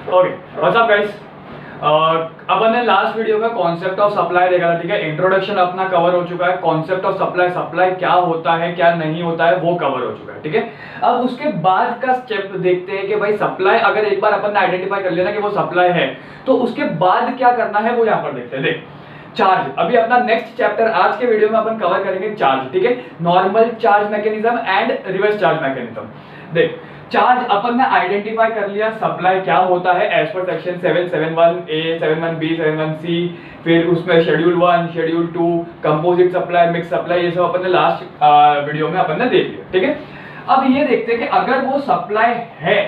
Okay, what's up guys. अपन ने last video में कॉन्सेप्ट ऑफ सप्लाई देखा था, ठीक है। इंट्रोडक्शन अपना कवर हो चुका है, कॉन्सेप्ट ऑफ सप्लाई, सप्लाई क्या होता है क्या नहीं होता है वो कवर हो चुका है, ठीक है। अब उसके बाद का स्टेप देखते हैं कि भाई सप्लाई अगर एक बार अपन ने आइडेंटिफाई कर लिया ना कि वो सप्लाई है, तो उसके बाद क्या करना है वो यहाँ पर देखते हैं। देख, चार्ज, अभी अपना नेक्स्ट चैप्टर आज के वीडियो में अपन कवर करेंगे चार्ज, ठीक है। Normal charge mechanism and reverse charge mechanism. देख, चार्ज अपन ने आइडेंटिफाई कर लिया, सप्लाई क्या होता है as per section 771A, 71B, 71C, फिर उसमें schedule 1, schedule 2, composite supply, mix supply, ये सब अपन ने लास्ट वीडियो में अपन ने देख लिया, ठीक है। अब ये देखते हैं कि अगर वो सप्लाई है,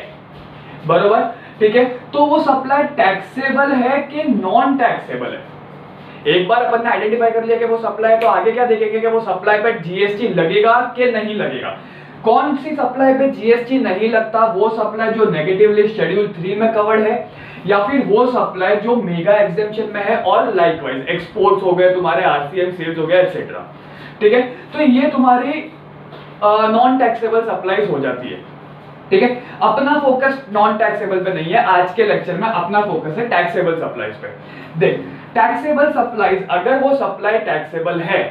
बरोबर, ठीक है, तो वो सप्लाई टैक्सेबल है कि नॉन टैक्सेबल है। एक बार अपन ने आइडेंटिफाई कर लिया कि वो सप्लाई है, तो आगे क्या देखेंगे कि वो सप्लाई पर जीएसटी लगेगा कि नहीं लगेगा। कौन सी सप्लाई पे जीएसटी नहीं लगता? वो सप्लाई जो नेगेटिव लिस्ट शेड्यूल 3 में कवर्ड है, या फिर वो सप्लाई जो मेगा एग्जेम्पशन में है, और लाइकवाइज एक्सपोर्ट्स हो गए, तुम्हारे आरसीएम सेल्स हो गए, एटसेट्रा, ठीक है। तो ये तुम्हारी नॉन टैक्सेबल सप्लाईज हो जाती है, ठीक है। अपना फोकस नॉन टैक्सेबल पे नहीं है, आज के लेक्चर में अपना फोकस है टैक्सेबल सप्लाईज पे। देख, टैक्सेबल सप्लाईज, अगर वो सप्लाई टैक्सेबल है,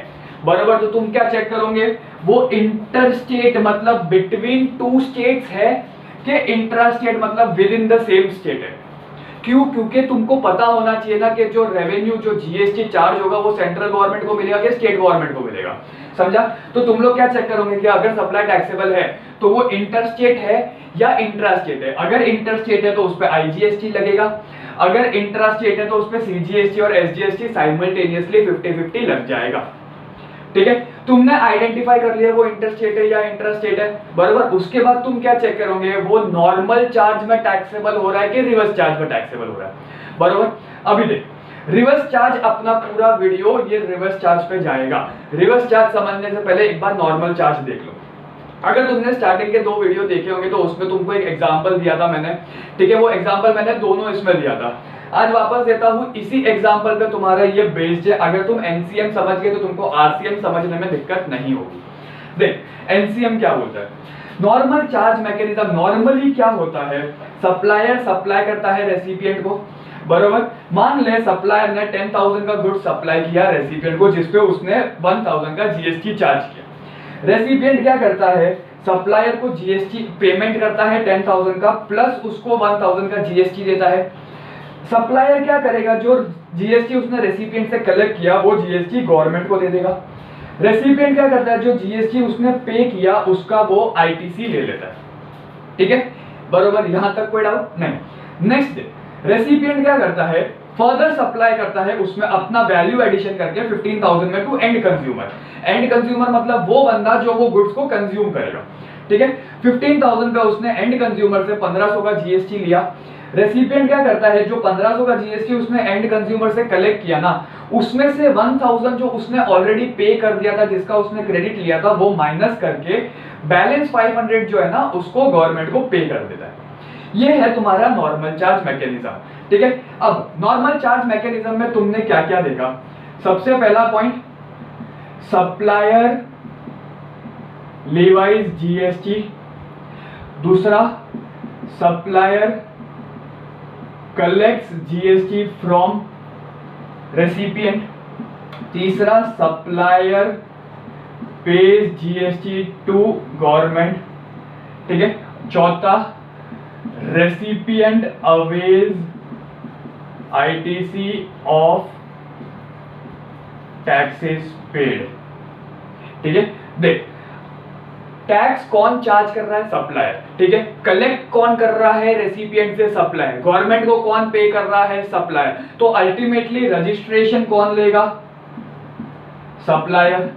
बराबर, तो तुम क्या चेक करोगे? वो इंटरस्टेट मतलब बिटवीन टू स्टेट्स है कि इंट्रास्टेट मतलब with in the same state है। क्यों? क्योंकि तुमको पता होना चाहिए ना कि जो रेवेन्यू, जो जीएसटी चार्ज होगा वो सेंट्रल गवर्नमेंट को मिलेगा कि स्टेट गवर्नमेंट को मिलेगा, समझा? तो तुम लोग क्या चेक करोगे कि अगर सप्लाई टैक्सेबल है तो वो इंटरस्टेट है या इंट्रास्टेट है। अगर इंटरस्टेट है तो उस पर आईजीएसटी लगेगा, अगर इंट्रास्टेट है तो उस पर सीजीएसटी और एसजीएसटी साइमल्टेनियसली 50-50 लग जाएगा, ठीक है। तुमने आइडेंटिफाई कर लिया वो इंटरस्टेट है या इंट्रास्टेट है, बराबर। उसके बाद तुम क्या चेक करोगे? वो नॉर्मल चार्ज में टैक्सेबल हो रहा है कि रिवर्स चार्ज में टैक्सेबल हो रहा है, बराबर। अभी देख, रिवर्स चार्ज, अपना पूरा वीडियो ये रिवर्स चार्ज पे जाएगा। रिवर्स चार्ज समझने से पहले एक बार नॉर्मल चार्ज देख लो। अगर तुमने स्टार्टिंग के 2 वीडियो देखे होंगे तो उसमें तुमको एक एग्जांपल दिया था मैंने, ठीक है। वो एग्जांपल मैंने दोनों इसमें दिया था, आज वापस देता हूं। इसी एग्जांपल पे तुम्हारा ये बेस्ड है। अगर तुम एनसीएम समझ गए तो तुमको आरसीएम समझने में दिक्कत नहीं होगी। देख, एनसीएम क्या बोलता है? Normal charge mechanism. नॉर्मली क्या होता है? सप्लायर सप्लाई करता है रेसिपिएंट को, बरोबर। मान ले सप्लायर ने 10,000 का गुड्स सप्लाई किया रेसिपिएंट को, जिसपे उसने 1,000 का जीएसटी चार्ज किया। रेसिपिएंट क्या करता है? सप्लायर को जीएसटी पेमेंट करता है 10,000 का, प्लस उसको 1,000 का जीएसटी देता है। सप्लायर क्या करेगा? जो जीएसटी उसने रेसिपिएंट से कलेक्ट किया वो जीएसटी गवर्नमेंट को दे देगा। रेसिपिएंट क्या करता है? जो जीएसटी उसने पे किया उसका वो आईटीसी ले लेता है, ठीक है, बरोबर। यहां तक कोई डाउट नहीं। नेक्स्ट, रेसिपिएंट क्या करता है? फर्दर सप्लाई करता है उसमें अपना वैल्यू एडिशन करके 15,000 में to end consumer. End consumer मतलब वो बंदा जो वो गुड्स को कंज्यूम करेगा, ठीक है। 15,000 पे उसने एंड कंज्यूमर से 1,500 का जीएसटी लिया। रेसिपिएंट क्या करता है? जो 1,500 का जीएसटी उसने एंड कंज्यूमर से कलेक्ट किया ना, उसमें से 1,000 जो उसने ऑलरेडी पे कर दिया था, जिसका उसने क्रेडिट लिया था, वो माइनस करके बैलेंस 500 जो है ना उसको गवर्नमेंट को पे कर देता है। ये है तुम्हारा नॉर्मल चार्ज मैकेनिज्म, ठीक है। अब नॉर्मल चार्ज मैकेनिज्म में तुमने क्या क्या देखा? सबसे पहला पॉइंट, सप्लायर लेवाइज जीएसटी। दूसरा, supplier collects GST from recipient. तीसरा, supplier pays GST to government, ठीक है। चौथा, recipient avails ITC of taxes paid, ठीक है। देख, टैक्स कौन चार्ज कर रहा है? सप्लायर, ठीक है। कलेक्ट कौन कर रहा है? रेसिपिएंट से सप्लायर। गवर्नमेंट को कौन पे कर रहा है? सप्लायर। तो अल्टीमेटली रजिस्ट्रेशन कौन लेगा? सप्लायर।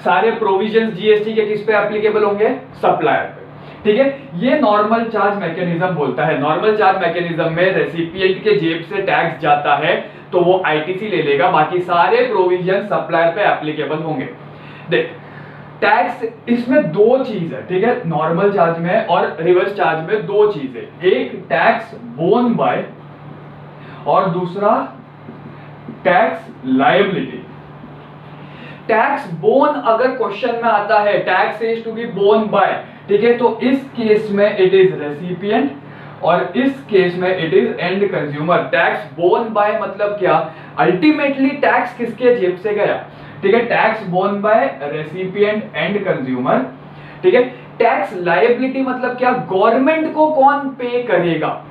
सारे प्रोविजंस जीएसटी के किस पे एप्लीकेबल होंगे? सप्लायर पे, ठीक है। ये नॉर्मल चार्ज मैकेनिज्म बोलता है। नॉर्मल चार्ज मैकेनिज्म में रेसिपिएंट के जेब से टैक्स जाता है तो वो आईटीसी ले लेगा, बाकी सारे प्रोविजन सप्लायर पे एप्लीकेबल होंगे। देख, टैक्स इसमें 2 चीज है, ठीक है। नॉर्मल चार्ज में और रिवर्स चार्ज में 2 चीज है। एक टैक्स बोन बाय और दूसरा टैक्स लायबिलिटी। टैक्स बोन अगर क्वेश्चन में आता है, tax is to be borne by, ठीक है, तो इस केस में इट इज रेसिपिएंट और इस केस में it is end consumer. Tax borne by मतलब क्या, अल्टीमेटली टैक्स किसके जेब से गया, ठीक है, tax borne by recipient and consumer, ठीक है। टैक्स लायबिलिटी मतलब क्या, गवर्नमेंट को कौन पे करेगा,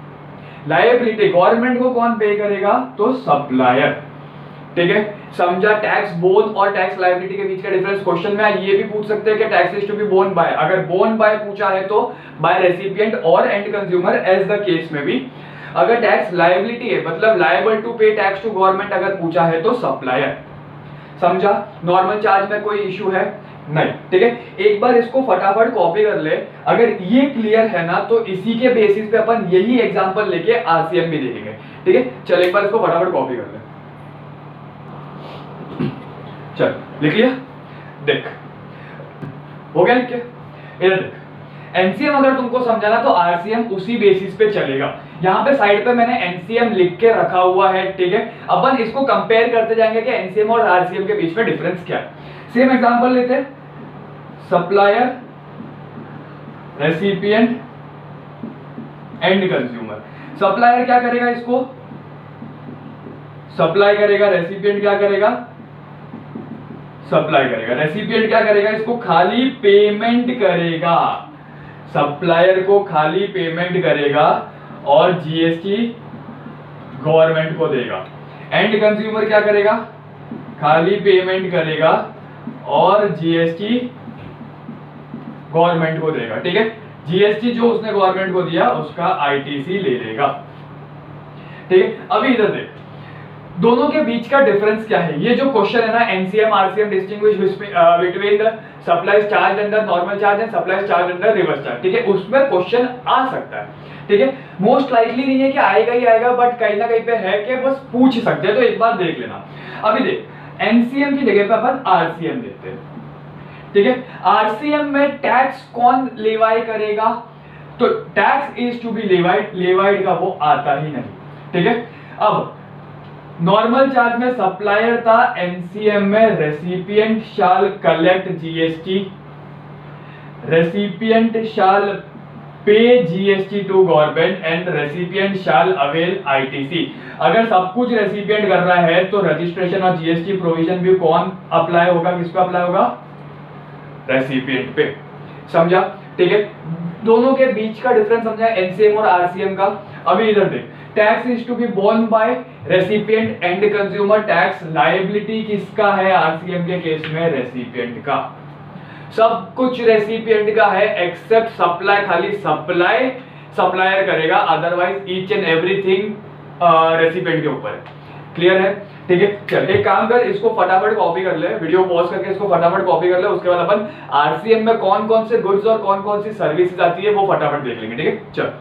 लायबिलिटी गवर्नमेंट को कौन पे करेगा, तो सप्लायर, ठीक है, समझा। टैक्स बोन और टैक्स लायबिलिटी के बीच का डिफरेंस क्वेश्चन में ये भी पूछ सकते हैं कि tax is to be borne by, अगर बोन बाय पूछा है तो बाय रेसिपिएंट और end consumer as the case में भी। अगर टैक्स लायबिलिटी है मतलब liable to pay tax to government अगर पूछा है तो सप्लायर, समझा। नॉर्मल चार्ज में कोई इशू है नहीं, ठीक है। एक बार इसको फटाफट कॉपी कर ले, अगर ये क्लियर है ना तो इसी के बेसिस पे अपन यही एग्जांपल लेके आरसीएम भी देखेंगे, ठीक है। चल एक बार इसको फटाफट कॉपी कर ले, चल लिख लिया, देख हो गया लिख के, इधर देख। एनसीएम अगर तुमको समझाना तो आरसीएम उसी बेसिस पे चलेगा। यहाँ पे साइड पे मैंने एनसीएम लिख के रखा हुआ है, ठीक है। अपन इसको कंपेयर करते जाएंगे कि एनसीएम और आरसीएम के बीच में डिफरेंस क्या है। सेम एग्जांपल लेते हैं, supplier, recipient and consumer. Supplier क्या करेगा, इसको सप्लाई करेगा, रेसिपिएंट क्या करेगा, सप्लाई करेगा, रेसिपिएंट क्या करेगा, इसको खाली पेमेंट करेगा, सप्लायर को खाली पेमेंट करेगा और जीएसटी गवर्नमेंट को देगा। एंड कंज्यूमर क्या करेगा, खाली पेमेंट करेगा और जीएसटी गवर्नमेंट को देगा, ठीक है। जीएसटी जो उसने गवर्नमेंट को दिया उसका आईटीसी ले लेगा, ठीक है। अभी इधर देख, दोनों के बीच का डिफरेंस क्या है। ये जो क्वेश्चन है ना, NCM RCM distinguish between the supply charge under normal charge and supply charge under reverse charge, ठीक है, उसमें क्वेश्चन आ सकता है, ठीक है। मोस्ट लाइकली नहीं है कि आएगा ही आएगा, बट कहीं ना कहीं पे है कि बस पूछ सकते हैं, तो एक बार देख लेना। अभी देख, एनसीएम की जगह पे अपन आरसीएम देते हैं, ठीक है। आरसीएम में टैक्स कौन लेवाई करेगा, तो tax is to be levied, levied का वो आता ही नहीं, ठीक है। अब नॉर्मल चार्ज में सप्लायर था, एनसीएम में recipient shall collect GST, recipient shall pay GST to government and recipient shall avail ITC. अगर सब कुछ रेसिपिएंट कर रहा है तो रजिस्ट्रेशन और जीएसटी प्रोविजन भी कौन अप्लाई होगा, किस पे अप्लाई होगा, रेसिपिएंट पे, समझा, ठीक है। दोनों के बीच का डिफरेंस समझा एनसीएम और आरसीएम का। अभी इधर देख, tax is to be borne by recipient and consumer, tax liability किसका है, आरसीएम के केस में रेसिपिएंट का। सब कुछ रेसिपिएंट का है एक्सेप्ट सप्लाई, खाली सप्लाई सप्लायर करेगा, otherwise each and everything recipient के ऊपर। क्लियर है, ठीक है। चल एक काम कर, इसको फटाफट कॉपी कर ले, वीडियो पॉज करके इसको फटाफट कॉपी कर ले, उसके बाद अपन आरसीएम में कौन कौन से गुड्स और कौन कौन सी सर्विसेज आती है वो फटाफट देख लेंगे, ठीक है। चल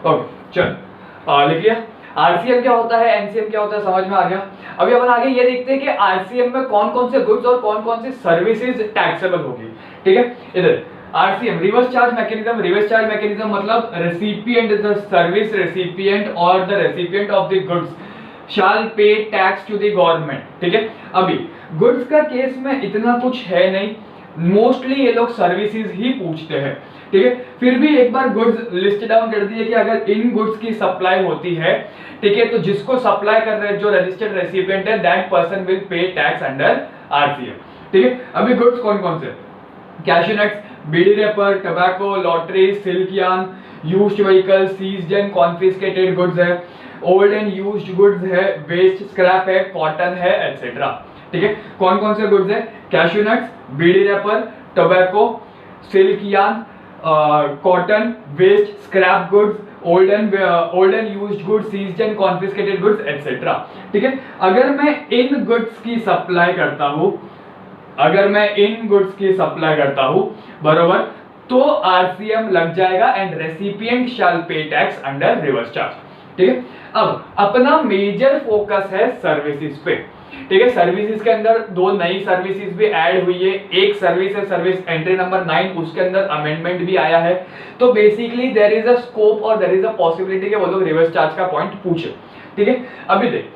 ओके, चल लिख लिया। आरसीएम क्या होता है, एनसीएम क्या होता है, समझ में आ गया। अभी अपन आगे ये देखते हैं कि आरसीएम में कौन कौन से गुड्स और कौन कौन सी सर्विसेज टैक्सेबल होगी, ठीक है। इधर RCM reverse charge mechanism, reverse charge mechanism मतलब रेसिपिएंट, द सर्विस रेसिपिएंट और the recipient of the goods shall pay tax to the government, ठीक है। अभी गुड्स का केस में इतना कुछ है नहीं, मोस्टली ये लोग सर्विसेज ही पूछते हैं, ठीक है। फिर भी एक बार गुड्स लिस्ट डाउन कर दिए कि अगर इन गुड्स की सप्लाई होती है, ठीक है, तो जिसको सप्लाई कर रहे हैं जो रजिस्टर्ड रेसिपिएंट है, that person will pay tax under RCM, ठीक है। अभी गुड्स कौन कौन से, cashew nuts, bidi wrapper, tobacco, lottery, silk yarn, used vehicle, seized and confiscated goods है, ओल्ड एंड यूज्ड गुड्स है, वेस्ट स्क्रैप है, कॉटन है, एटसेट्रा, ठीक है। कौन कौन से गुड्स है, cashew nuts, bidi wrapper, tobacco, silk yarn, cotton, waste scrap goods, old and used goods, seized and confiscated goods, etcetera, ठीक है। अगर मैं इन गुड्स की सप्लाई करता हूं, अगर मैं इन गुड्स की सप्लाई करता हूं, बरोबर, तो आरसीएम लग जाएगा एंड रेसिपिएंट शैल पे टैक्स अंडर रिवर्स चार्ज, ठीक है। अब अपना मेजर फोकस है सर्विसेज पे, ठीक है। सर्विसेज के अंदर दो नई सर्विसेज भी ऐड हुई है, एक सर्विस है सर्विस एंट्री नंबर 9, उसके अंदर अमेंडमेंट भी आया है, तो basically there is a scope और देयर इज अ पॉसिबिलिटी कि वो लोग रिवर्स चार्ज का पॉइंट पूछे, ठीक है। अभी देख,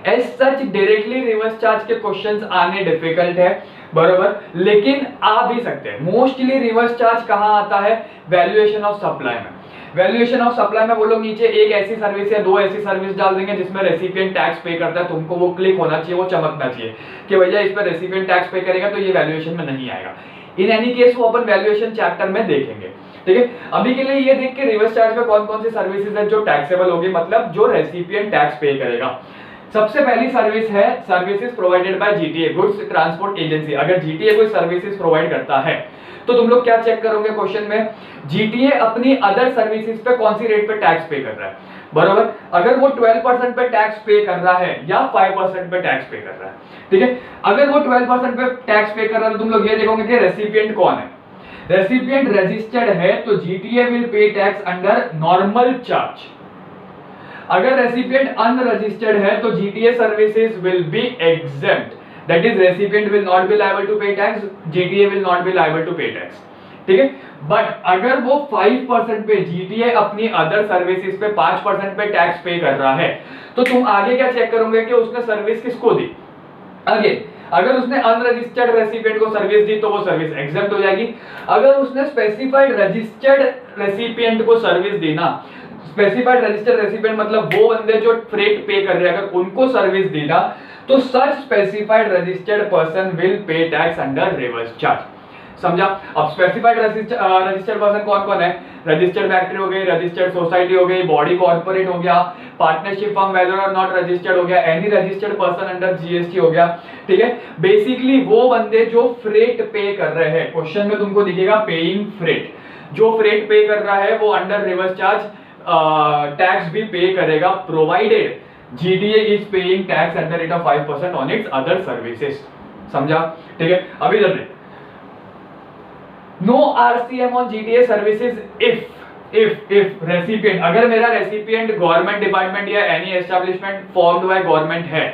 as such directly reverse charge के क्वेश्चंस आने डिफिकल्ट है, बरोबर, लेकिन आ भी सकते हैं। मोस्टली रिवर्स चार्ज कहां आता है, वैल्यूएशन ऑफ सप्लाई में। वैल्यूएशन ऑफ सप्लाई में वो लोग नीचे एक ऐसी सर्विस या दो ऐसी सर्विस डाल देंगे जिसमें रेसिपिएंट टैक्स पे करता है, तुमको वो क्लिक होना चाहिए, वो चमकना चाहिए कि भैया इस पर रेसिपिएंट टैक्स पे करेगा तो ये वैल्यूएशन में नहीं आएगा। इन एनी केस वो अपन वैल्यूएशन चैप्टर में देखेंगे, ठीक है। अभी के लिए ये देख के रिवर्स चार्ज में कौन कौन सी सर्विसेज है जो टैक्सेबल होगी, मतलब जो रेसिपिएंट टैक्स पे करेगा। सबसे पहली सर्विस है services provided by GTA, goods transport agency. अगर जीटीए कोई सर्विसेज प्रोवाइड करता है तो तुम लोग क्या चेक करोगे क्वेश्चन में, जीटीए अपनी अदर सर्विसेज पे कौन सी रेट पे टैक्स पे कर रहा है, बराबर। अगर वो 12% पे टैक्स पे कर रहा है या 5% पे टैक्स पे कर रहा है, ठीक है। अगर वो 12% पे टैक्स पे कर रहा है तो तुम लोग ये देखोगे कि रेसिपिएंट कौन है। रेसिपिएंट रजिस्टर्ड है तो GTA will pay tax under normal charge. अगर रेसिपिएंट अनरजिस्टर्ड है तो GTA services will be exempt, that is recipient will not be liable to pay tax, GTA will not be liable to pay tax, ठीक है। But अगर वो 5% पे GTA अपनी other services पे 5% पे टैक्स पे कर रहा है तो तुम आगे क्या चेक करोगे कि उसने सर्विस किसको दी। आगे अगर उसने अनरजिस्टर्ड रेसिपिएंट को सर्विस दी तो वो सर्विस एग्जेम्प्ट हो जाएगी। अगर उसने स्पेसिफाइड रजिस्टर्ड रेसिपिएंट को सर्विस दी ना, स्पेसिफाइड रजिस्टर्ड रेसिपिएंट मतलब वो बंदे जो फ्रेट पे कर रहे हैं, अगर उनको सर्विस दी ना तो such specified registered person will pay tax under reverse charge. समझा। अब स्पेसिफाइड रजिस्टर्ड पर्सन कौन कौन है, रजिस्टर्ड फैक्ट्री हो गई, रजिस्टर्ड सोसाइटी हो गई, बॉडी कॉर्पोरेट हो गया, पार्टनरशिप फर्म वेदर और नॉट रजिस्टर्ड हो गया, any registered person under GST हो गया, ठीक है। बेसिकली वो बंदे जो फ्रेट पे कर रहे हैं, क्वेश्चन में तुमको दिखेगा पेइंग फ्रेट, जो फ्रेट पे कर रहा है वो अंडर रिवर्स चार्ज टैक्स भी पे करेगा, provided GTA is paying tax at the rate of 5% on its other services. समझा, ठीक है। अभी चलते, no RCM on GTA services if recipient, अगर मेरा रेसिपिएंट गवर्नमेंट डिपार्टमेंट या any establishment formed by government है,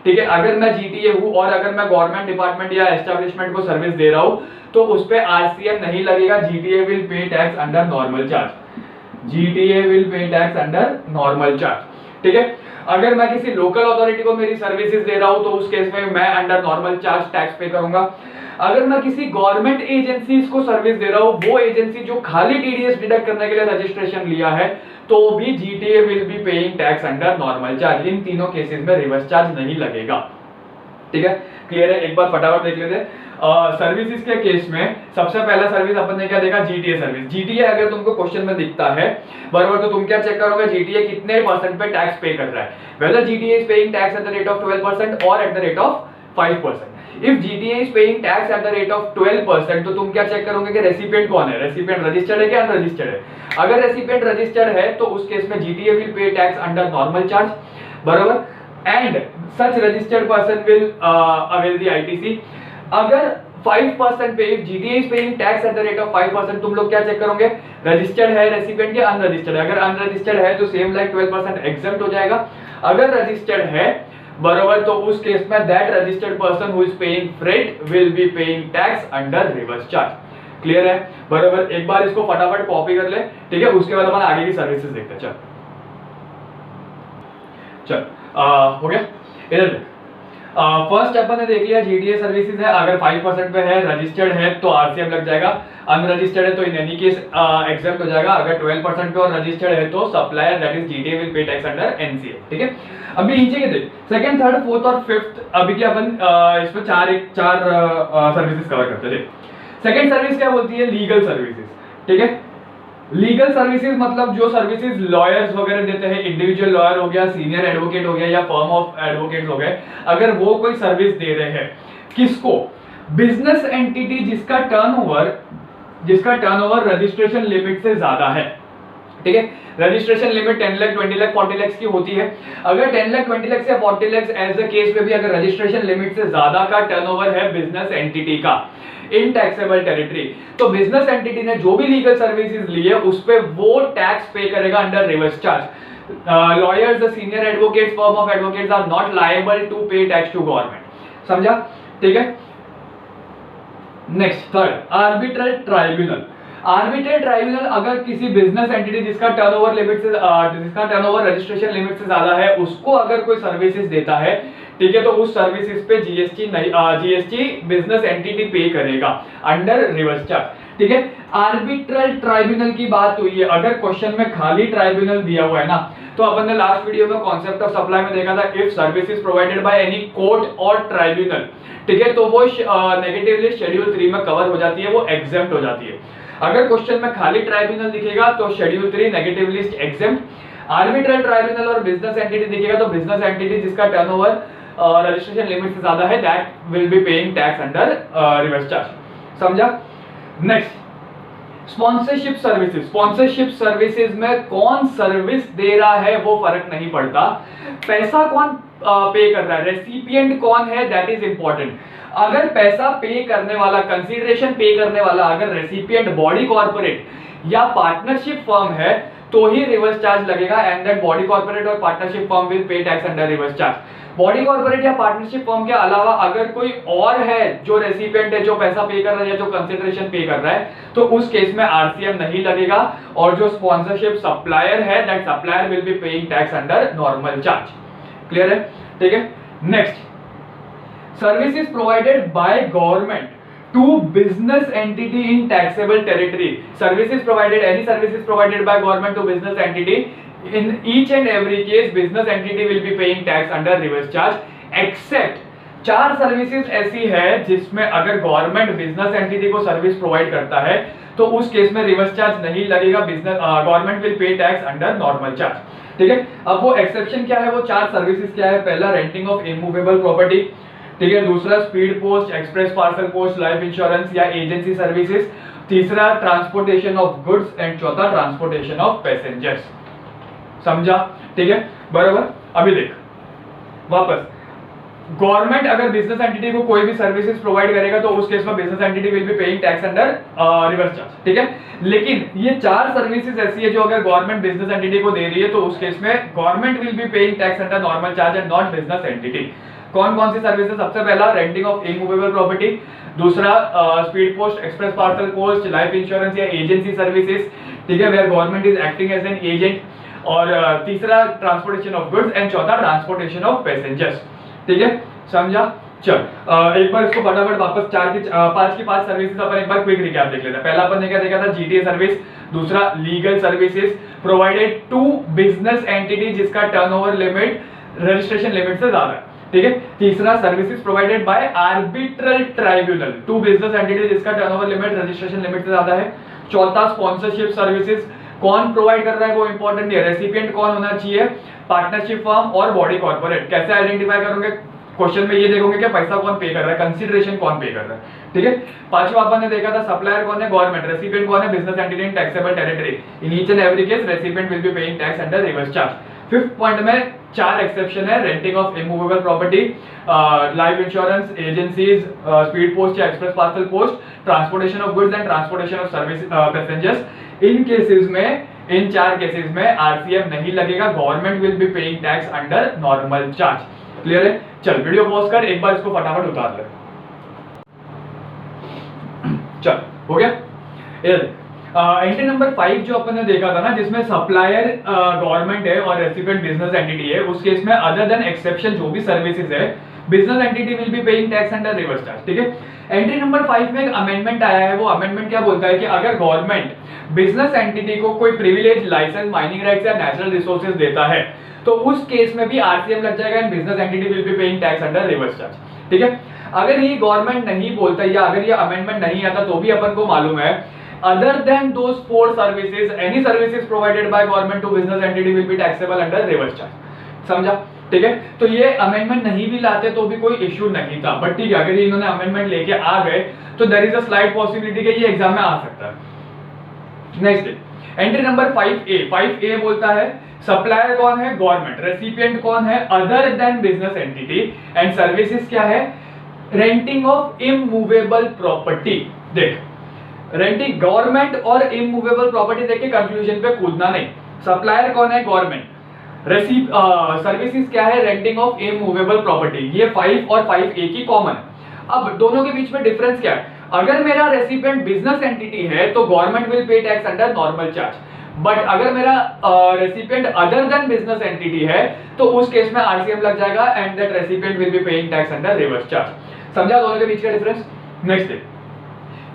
ठीक है। अगर मैं जीटीए हूं और अगर मैं गवर्नमेंट डिपार्टमेंट या एस्टैब्लिशमेंट को सर्विस दे रहा हूं तो उस पे आरसीएम नहीं लगेगा, GTA will pay tax under normal charge, GTA will pay tax under normal charge, ठीक है। अगर मैं किसी लोकल अथॉरिटी को मेरी सर्विसेज दे रहा हूं तो उस केस में मैं अंडर नॉर्मल चार्ज टैक्स पे करूंगा। अगर मैं किसी गवर्नमेंट एजेंसीज को सर्विस दे रहा हूं, वो एजेंसी जो खाली टीडीएस डिडक्ट करने के लिए रजिस्ट्रेशन लिया है, तो भी GTA will be paying tax under normal charge. इन तीनों केसेस में रिवर्स चार्ज नहीं लगेगा, ठीक है। क्लियर है। एक बार फटाफट देख लेते हैं। सर्विसेज के केस में सबसे पहला सर्विस अपन ने क्या देखा, जीटीए सर्विस। जीटीए अगर तुमको क्वेश्चन में दिखता है बराबर, तो तुम क्या चेक करोगे, जीटीए कितने परसेंट पे टैक्स पे कर रहा है, whether GTA is paying tax at the rate of 12% और at the rate of 5%। If GTA is paying tax at the rate of 12%, तो तुम क्या चेक करोगे कि रेसिपिएंट कौन है, रेसिपिएंट रजिस्टर्ड है क्या अनरजिस्टर्ड है। अगर रेसिपिएंट रजिस्टर्ड है तो उस केस में GTA will pay tax under normal charge, बराबर, and such registered person will avail the ITC. अगर 5% पे, if GTA is paying tax at the rate of 5%, तुम लोग क्या चेक करोगे, रजिस्टर्ड है रेसिपिएंट या अनरजिस्टर्ड है। अगर अनरजिस्टर्ड है तो सेम लाइक 12% एग्जेम्प्ट हो जाएगा। अगर रजिस्टर्ड है बराबर, तो उस केस में that registered person who is paying freight will be paying tax under reverse charge. Clear है, बराबर। एक बार इसको फटाफट कॉपी कर ले, ठीक है, उसके बाद अपन आगे की सर्विसेज देखते हैं। चल हो गया। इधर फर्स्ट अपन ने देख लिया जीटीए सर्विसेज है, अगर 5% पे है, रजिस्टर्ड है तो आरसीएम लग जाएगा, अनरजिस्टर्ड है तो इन एनी केस एग्जेम्प्ट हो जाएगा। अगर 12% पे और रजिस्टर्ड है तो supplier that is GTA will pay tax under NCA, ठीक है। अभी नीचे के देख, सेकंड, थर्ड, फोर्थ और फिफ्थ, अभी क्या अपन इसमें चार सर्विसेज कवर करते हैं। सेकंड सर्विस क्या बोलती है, लीगल सर्विसेज, ठीक है। लीगल सर्विसेज मतलब जो सर्विसेज लॉयर्स वगैरह देते हैं, इंडिविजुअल लॉयर हो गया, सीनियर एडवोकेट हो गया या फर्म ऑफ एडवोकेट्स हो गए, अगर वो कोई सर्विस दे रहे हैं, किसको, बिजनेस एंटिटी जिसका टर्नओवर रजिस्ट्रेशन लिमिट से ज्यादा है, ठीक है। रजिस्ट्रेशन लिमिट 10 लाख, 20 लाख, 40 लाख की होती है। अगर 10 लाख, 20 लाख या 40 लाख एज द केस में भी अगर रजिस्ट्रेशन लिमिट से ज्यादा का टर्नओवर है बिजनेस एंटिटी का इन टैक्सेबल टेरिटरी, तो बिजनेस एंटिटी ने जो भी लीगल सर्विसेज ली है उस पे वो टैक्स पे करेगा under reverse charge. Lawyers, the senior advocates, firm of advocates are not liable to pay tax to government. समझा, ठीक है। Next, third, arbitral tribunal. Arbitral tribunal अगर किसी बिजनेस एंटिटी जिसका टर्नओवर रजिस्ट्रेशन लिमिट से ज्यादा है, उसको अगर कोई सर्विसेज देता है ठीक है, तो उस सर्विसेज पे जीएसटी बिजनेस एंटिटी पे करेगा अंडर रिवर्स चार्ज। ठीक है, आर्बिट्रल ट्राइब्यूनल की बात हुई है। अगर क्वेश्चन में खाली ट्राइब्यूनल दिया हुआ है ना, तो अपन ने लास्ट वीडियो में कॉन्सेप्ट ऑफ सप्लाई में देखा था, if services provided by any court और ट्राइब्यूनल, ठीक है, तो वो नेगेटिवली शेड्यूल 3 में कवर हो जाती है, वो एग्जेम्प्ट हो जाती है। अगर क्वेश्चन में खाली ट्राइब्यूनल दिखेगा तो schedule 3 negatively exempt, arbitral tribunal और बिजनेस एंटिटी दिखेगा तो बिजनेस एंटिटी जिसका टर्नओवर रजिस्ट्रेशन लिमिट से ज्यादा है, that will be paying tax under reverse charge. समझा? Next, sponsorship services. Sponsorship services में कौन सर्विस दे रहा है वो फर्क नहीं पड़ता, पैसा कौन पे कर रहा है, रेसिपिएंट कौन है, दैट इज इंपॉर्टेंट। अगर पैसा पे करने वाला, कंसीडरेशन पे करने वाला अगर रेसिपिएंट बॉडी कॉर्पोरेट या पार्टनरशिप फर्म है तो ही रिवर्स चार्ज लगेगा, एंड दैट बॉडी कॉर्पोरेट और partnership firm will pay tax under reverse charge. Body corporate या पार्टनरशिप फर्म के अलावा अगर कोई और है जो रेसिपिएंट है, जो पैसा पे कर रहा है या जो कंसीडरेशन पे कर रहा है, तो उस केस में आरसीएम नहीं लगेगा, और जो स्पॉन्सरशिप सप्लायर है, that supplier will be paying tax under normal charge. Clear है? ठीक है, next, services provided by government to business entity in taxable territory. Services provided, any services provided by government to business entity, in each and every case business entity will be paying tax under reverse charge, except 4 services ऐसी है जिसमें अगर government business entity को service provide करता है तो उस case में रिवर्स चार्ज नहीं लगेगा, business government will pay tax under normal charge. ठीक है, अब वो एक्सेप्शन क्या है, वो 4 सर्विसेज क्या है? पहला, रेंटिंग ऑफ इमूवेबल प्रॉपर्टी, ठीक है, दूसरा speed post, express parcel post, life insurance या एजेंसी सर्विसेज, तीसरा ट्रांसपोर्टेशन ऑफ गुड्स, एंड चौथा ट्रांसपोर्टेशन ऑफ पैसेंजर्स। समझा? ठीक है, बराबर। अभी देख वापस, गवर्नमेंट अगर बिजनेस एंटिटी को कोई भी सर्विसेज प्रोवाइड करेगा तो उस केस में business entity will be paying tax under reverse charge. ठीक है, लेकिन ये 4 सर्विसेज ऐसी है जो अगर गवर्नमेंट बिजनेस एंटिटी को दे रही है तो उस केस में government will be paying tax under normal charge and not business entity. कौन कौन सी सर्विसेज? सबसे पहला, रेंटिंग ऑफ इमूवेबल प्रॉपर्टी, दूसरा speed post, express parcel post, life insurance या एजेंसी सर्विसेज, ठीक है, where government is acting as an agent, और तीसरा ट्रांसपोर्टेशन ऑफ गुड्स, एंड चौथा ट्रांसपोर्टेशन ऑफ पैसेंजर्स। ठीक है, समझा? चल एक बार इसको फटाफट वापस 5 की 5 सर्विसेज अपन एक बार क्विक रिकैप देख लेते हैं। पहला अपन ने क्या देखा था? जीटीए सर्विस, दूसरा legal services provided to business entity जिसका टर्नओवर लिमिट रजिस्ट्रेशन लिमिट से ज्यादा है, ठीक है, तीसरा services provided by arbitral tribunal to business entity जिसका टर्नओवर लिमिट रजिस्ट्रेशन लिमिट से ज्यादा है, चौथा स्पॉन्सरशिप सर्विसेज, कौन प्रोवाइड कर रहा है वो इंपॉर्टेंट नहीं है, रेसिपिएंट कौन होना चाहिए, पार्टनरशिप फर्म और बॉडी कॉर्पोरेट। कैसे आइडेंटिफाई करोगे? क्वेश्चन में ये देखोगे कि पैसा कौन पे कर रहा है, कंसीडरेशन कौन पे कर रहा है। ठीक है, पांचवा अपन ने देखा था सप्लायर कौन है, गवर्नमेंट, रेसिपिएंट कौन है, business entity in taxable territory, in each and every case recipient will be paying tax under reverse charge. Fifth point में 4 एक्सेप्शन है, renting of immovable property, life insurance, agencies, speed post या express parcel post, transportation of goods and transportation of service passengers. In cases में, in 4 cases में RCM नहीं लगेगा, government will be paying tax under normal charge. Clear है? चल video pause कर, एक बार इसको फटाफट उतार ले। चल हो गया। एंट्री नंबर 5 जो अपन ने देखा था ना, जिसमें सप्लायर गवर्नमेंट है और रेसिपिएंट बिजनेस एंटिटी है, उस केस में अदर देन एक्सेप्शन जो भी सर्विसेज है, business entity will be paying tax under reverse charge. ठीक है, एंट्री नंबर 5 में एक अमेंडमेंट आया है। वो अमेंडमेंट क्या बोलता है कि अगर गवर्नमेंट बिजनेस एंटिटी को कोई प्रिविलेज, लाइसेंस, माइनिंग राइट्स या नेचुरल रिसोर्सेज देता है तो उस केस में भी आरसीएम लग जाएगा and business entity will be paying tax under reverse charge. ठीक है, अगर ये गवर्नमेंट नहीं बोलता या अगर ये अमेंडमेंट नहीं आता तो भी अपन को मालूम है other than those 4 services, any services provided by government to business entity will be taxable under reverse charge। समझा? ठीक है, तो ये अमेंडमेंट नहीं भी लाते तो भी कोई इश्यू नहीं था, बट ठीक है, अगर इन्होंने अमेंडमेंट लेके आ गए तो there is a slight possibility कि ये एग्जाम में आ सकता है। नेक्स्ट, एंट्री नंबर 5A बोलता है सप्लायर कौन है, गवर्नमेंट, रेसिपिएंट कौन है, other than business entity, and services क्या है, रेंटिंग ऑफ इमूवेबल प्रॉपर्टी। देख, रेंटिंग गवर्नमेंट और इमूवेबल प्रॉपर्टी देख के कंक्लूजन पे कूदना नहीं। सप्लायर कौन है, गवर्नमेंट, सर्विसेज क्या है, रेंटिंग ऑफ इमूवेबल प्रॉपर्टी। ये 5 और 5A की कॉमन है। अब दोनों के बीच में डिफरेंस क्या है? अगर मेरा रेसिपिएंट बिजनेस एंटिटी है तो government will pay tax under normal charge, but अगर मेरा recipient other than business entity है तो उस केस में आरसीएम लग जाएगा and that recipient will be paying tax under reverse charge. समझा दोनों के बीच का डिफरेंस? नेक्स्ट देख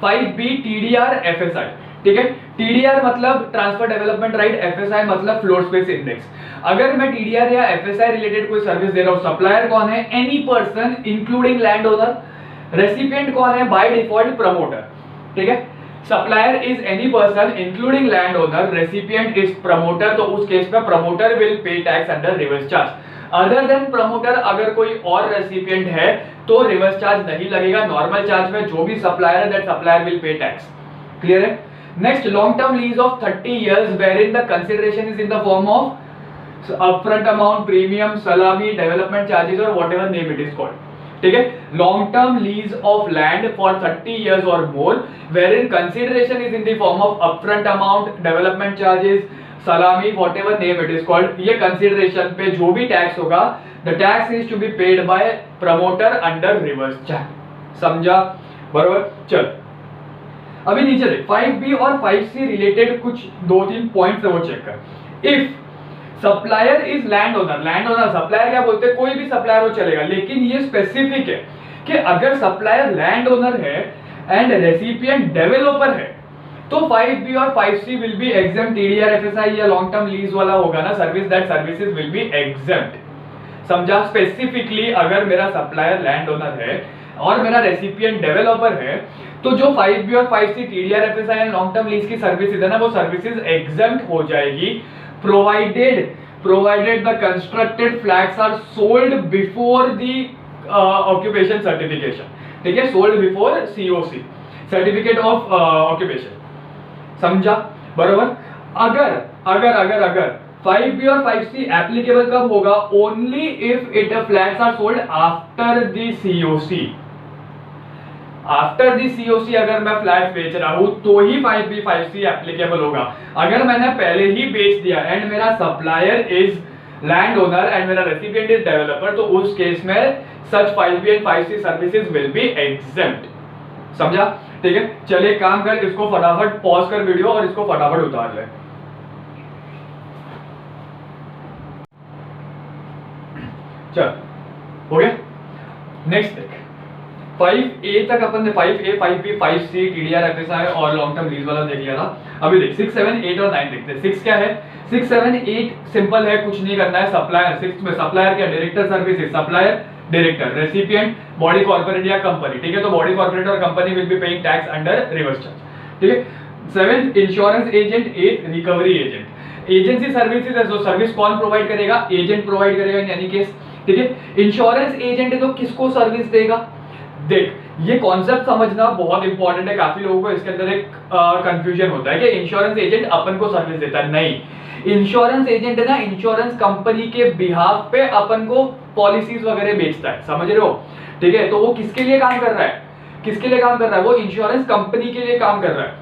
5B टीडीआर एफएसआई, ठीक है। टीडीआर मतलब ट्रांसफर डेवलपमेंट राइट, एफएसआई मतलब फ्लोर स्पेस इंडेक्स। अगर मैं टीडीआर या एफएसआई रिलेटेड कोई सर्विस दे रहा हूं, सप्लायर कौन है? Any person including land owner. Recipient कौन है? बाय डिफॉल्ट प्रमोटर, ठीक है। Supplier is any person including land owner, recipient is promoter, तो उस केस में promoter will pay tax under reverse charge. Other than promoter अगर कोई और रेसिपिएंट है तो रिवर्स चार्ज नहीं लगेगा, नॉर्मल चार्ज में जो भी सप्लायर है that supplier will pay tax. Clear है? Next, long term lease of 30 years wherein the consideration is in the form of upfront amount, premium, salami, development charges or whatever name it is called, ठीक है। Long term lease of land for 30 years or more wherein consideration is in the form of upfront amount, development charges, salami, whatever name it is called, ये consideration पे जो भी tax होगा the tax is to be paid by promoter under reverse charge। समझा? बरोबर? चल अभी नीचे देख 5B और 5C रिलेटेड कुछ 2-3 पॉइंट्स है वो चेक कर। If supplier is land owner, land owner supplier क्या बोलते हैं? कोई भी सप्लायर हो चलेगा, लेकिन ये स्पेसिफिक है कि अगर सप्लायर लैंड ओनर है एंड रेसिपिएंट डेवलपर है तो 5B और 5C will be exempt. TDR FSI या लॉन्ग टर्म लीज वाला होगा ना service, that services will be exempt. समझा? स्पेसिफिकली अगर मेरा सप्लायर लैंड ओनर है और मेरा रेसिपिएंट डेवलपर है तो जो 5B और 5C TDR FSI and long term lease की सर्विसेज है ना वो सर्विसेज एग्जेम्प्ट हो जाएगी, provided the constructed flats are sold before the occupation certification, ठीक है, sold before COC, certificate of occupation। समझा? बरोबर? अगर 5B और 5C एप्लीकेबल कब होगा? Only if it flats are sold after the COC। After the COC अगर मैं फ्लैट बेच रहा हूं तो ही 5B 5C एप्लीकेबल होगा। अगर मैंने पहले ही बेच दिया एंड मेरा supplier is land owner and मेरा रेसिपिएंट इज डेवलपर तो उस केस में सच 5B and 5C services will be exempt. समझा? ठीक है, चलिए काम कर, इसको फटाफट पॉज कर वीडियो और इसको फटाफट उतार ले। चल हो गया। नेक्स्ट देख 5A तक अपन ने 5A 5B 5C TDR FSI और लॉन्ग टर्म लीज वाला देख लिया था। अभी देख 6 7 8 और 9 देखते हैं। 6 क्या है? 6 7 8 सिंपल है, कुछ नहीं करना है। सप्लायर 6 में सप्लायर क्या? Director services, supplier director, recipient body corporate या कंपनी, ठीक है। तो बॉडी कॉर्पोरेट और company will be paying tax under reverse charge, ठीक है। 7 insurance agent, 8 recovery agent. Agency services है, तो सर्विस कौन प्रोवाइड करेगा? एजेंट प्रोवाइड करेगा इन एनी केस, ठीक है। इंश्योरेंस एजेंट है तो किसको सर्विस देगा? देख ये कॉन्सेप्ट समझना बहुत इंपॉर्टेंट है। काफी लोगों को इसके अंदर एक कंफ्यूजन होता है कि इंश्योरेंस एजेंट अपन को सर्विस देता है। नहीं, इंश्योरेंस एजेंट है ना इंश्योरेंस कंपनी के बिहाफ पे अपन को पॉलिसीज वगैरह बेचता है, समझ रहे हो? ठीक है, तो वो किसके लिए काम कर रहा है? किसके लिए काम कर रहा है? वो इंश्योरेंस कंपनी के लिए काम कर रहा है।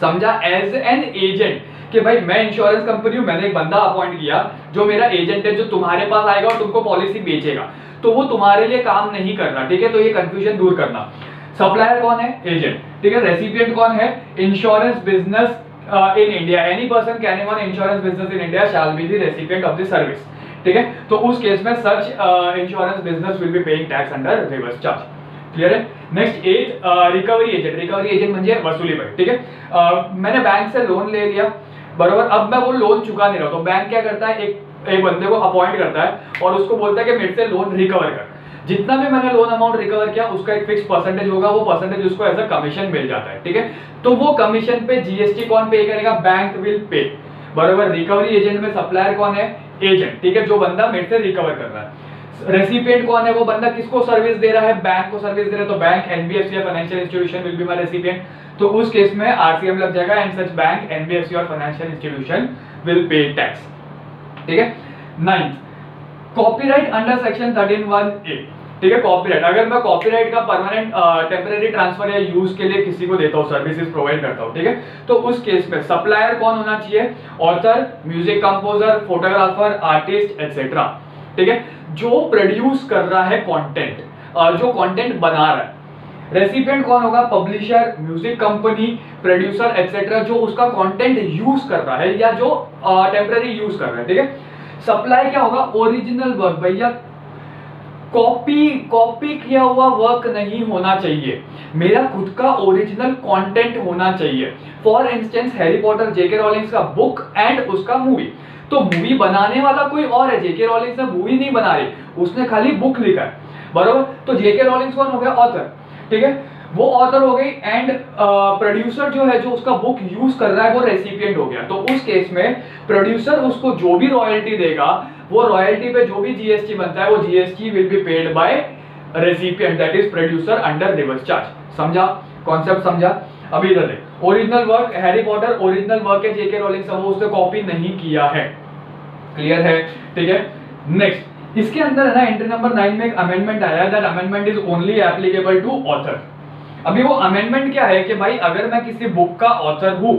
समझा? एज एन एजेंट कि भाई मैं इंश्योरेंस कंपनी हूं, मैंने एक बंदा अपॉइंट किया जो मेरा एजेंट है, जो तुम्हारे पास आएगा और तुमको पॉलिसी बेचेगा, तो वो तुम्हारे लिए काम नहीं कर रहा, ठीक है। तो ये कंफ्यूजन दूर करना। सप्लायर कौन है? एजेंट, ठीक है। रेसिपिएंट कौन है? Insurance business in India, any person carrying on insurance business in India shall be the recipient of the service, ठीक है। तो उस केस में such insurance business will be paying tax under reverse charge. Clear है? Next 8 recovery agent. Recovery agent म्हणजे वसूली भाई, ठीक है। मैंने बैंक से लोन ले लिया, बरोबर, अब मैं वो लोन चुका नहीं रहा, तो बैंक क्या करता है? एक बंदे को अपॉइंट करता है और उसको बोलता है कि मेरे से लोन रिकवर कर। जितना भी मैंने लोन अमाउंट रिकवर किया उसका एक फिक्स परसेंटेज होगा, वो परसेंटेज उसको एज अ कमीशन मिल जाता है, ठीक है। तो वो कमीशन पे जीएसटी कौन पे करेगा? बैंक विल पे, बरोबर। रिकवरी एजेंट में सप्लायर कौन है? एजेंट, ठीक है, जो बंदा मेरे से रिकवर कर रहा है। रेसिपिएंट कौन है? वो बंदा किसको सर्विस दे रहा है? बैंक को सर्विस दे रहा है, तो बैंक एनबीएफसी या financial institution will be my recipient. तो उस केस में आरसीएम लग जाएगा एंड सच बैंक एनबीएफसी और financial institution will pay tax, ठीक है। 9 कॉपीराइट अंडर सेक्शन 13(1)(a), ठीक है। कॉपीराइट, अगर मैं कॉपीराइट का परमानेंट टेम्परेरी ट्रांसफर या यूज के लिए किसी को देता हूँ, सर्विसेज प्रोवाइड करता हूँ, ठीक है, तो उस केस में सप्लायर कौन होना चाहिए? Author, music composer, photographer, artist etcetera, ठीक है। जो प्रोड्यूस कर रहा है कंटेंट, जो कंटेंट बना रहा है, रेसिपिएंट कौन होगा? Publisher, music company, producer etcetera, जो उसका कंटेंट यूज कर रहा है या जो टेम्पररी यूज कर रहा है, ठीक है। सप्लाई क्या होगा? ओरिजिनल वर्क, भैया कॉपी किया हुआ वर्क नहीं होना चाहिए, मेरा खुद का ओरिजिनल कंटेंट होना चाहिए। For instance Harry Potter, JK Rawlings का बुक एंड उसका मूवी। तो मूवी बनाने वाला कोई और है, जेके रॉलिंग्स ने मूवी नहीं बना रही, उसने खाली बुक लिखा है, बरोबर। तो जेके रॉलिंग्स कौन हो गया? ऑथर, ठीक है, वो ऑथर हो गई। एंड प्रोड्यूसर जो है, जो उसका बुक यूज कर रहा है, वो रेसिपिएंट हो गया। तो उस केस में प्रोड्यूसर उसको जो भी रॉयल्टी देगा, वो रॉयल्टी पे जो भी जीएसटी बनता है, वो GST will be paid by recipient, that is producer under reverse charge. समझा? कॉन्सेप्ट समझा? अभी इधर देख, original work, Harry Potter original work है, जेके रॉलिंग्स वो उसने कॉपी नहीं किया है, क्लियर है, ठीक है। नेक्स्ट, इसके अंदर है ना, एंट्री नंबर 9 में एक अमेंडमेंट आया है, that amendment is only applicable to author. अभी वो अमेंडमेंट क्या है कि भाई अगर मैं किसी बुक का ऑथर हूं,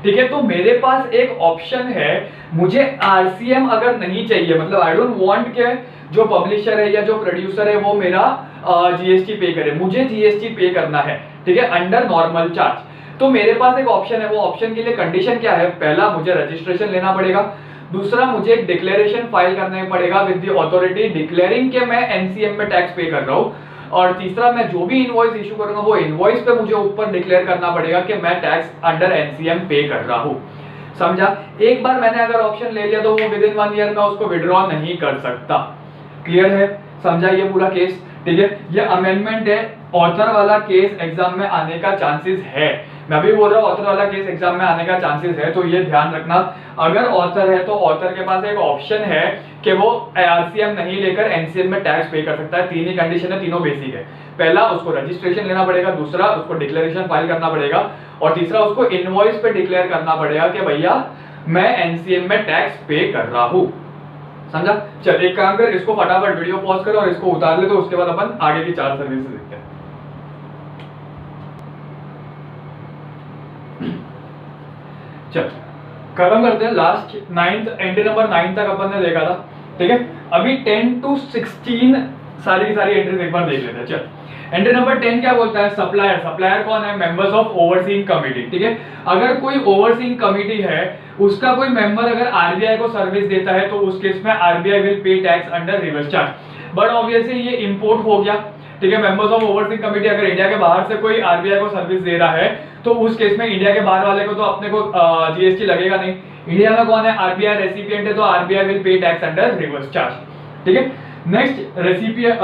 ठीक है, तो मेरे पास एक ऑप्शन है, मुझे आरसीएम अगर नहीं चाहिए, मतलब आई डोंट वांट के जो पब्लिशर है या जो प्रोड्यूसर है वो मेरा जीएसटी पे करे, मुझे जीएसटी पे करना है, ठीक है, अंडर नॉर्मल चार्ज। तो मेरे पास एक ऑप्शन है, वो ऑप्शन के लिए कंडीशन क्या है? पहला, मुझे रजिस्ट्रेशन लेना पड़ेगा। दूसरा, मुझे एक डिक्लेरेशन फाइल करना पड़ेगा विद द अथॉरिटी डिक्लेयरिंग के मैं एनसीएम में टैक्स पे कर रहा हूं। और तीसरा, मैं जो भी इनवॉइस इशू करूंगा, वो इनवॉइस पे मुझे ऊपर डिक्लेयर करना पड़ेगा कि मैं टैक्स अंडर एनसीएम पे कर रहा हूं। समझा? एक बार मैंने अगर ऑप्शन ले लिया तो वो विद इन 1 ईयर में उसको विड्रॉ नहीं कर सकता। क्लियर है? समझा ये पूरा केस? ठीक है, ये अमेंडमेंट है, ऑथर वाला केस एग्जाम में आने का चांसेस है। मैं भी बोल रहा हूँ ऑथर वाला केस एग्जाम में आने का चांसेस है, तो ये ध्यान रखना। अगर ऑथर है तो ऑथर के पास एक ऑप्शन है कि वो आरसीएम नहीं लेकर एनसीएम में टैक्स पे कर सकता है। तीन ही कंडीशन है, तीनों बेसिक है। पहला, उसको रजिस्ट्रेशन लेना पड़ेगा, दूसरा उसको डिक्लेरेशन फाइल करना पड़ेगा, और तीसरा उसको इनवॉइस पे डिक्लेयर करना पड़ेगा कि भैया मैं एनसीएम में टैक्स पे कर रहा हूँ। समझा? चल एक काम कर, इसको फटाफट वीडियो पॉज कर और इसको उतार ले, तो उसके बाद अपन आगे की 4 सर्विसेज देखते हैं। चल खत्म करते हैं। लास्ट 9th एंट्री नंबर 9 तक अपन ने देखा था, ठीक है। अभी 10 to 16 सारी की सारी एंट्रीज एक बार देख लेते हैं। चल, एंट्री नंबर 10 क्या बोलता है? सप्लायर। सप्लायर कौन है? मेंबर्स ऑफ ओवरसीइंग कमिटी, ठीक है। अगर कोई ओवरसीइंग कमिटी है, उसका कोई मेंबर अगर आरबीआई को सर्विस देता है, तो उस केस में RBI will pay tax under reverse charge. But obviously ये इंपोर्ट हो गया, ठीक है। मेंबर्स ऑफ ओवरसीइंग कमिटी अगर इंडिया के बाहर से कोई आरबीआई को सर्विस दे रहा है, तो उस केस में इंडिया के बाहर वाले को तो अपने को जीएसटी लगेगा नहीं। इंडिया में कौन है? आरबीआई रेसिपिएंट है, तो RBI will pay tax under reverse charge, ठीक है। नेक्स्ट, रेसिपिएंट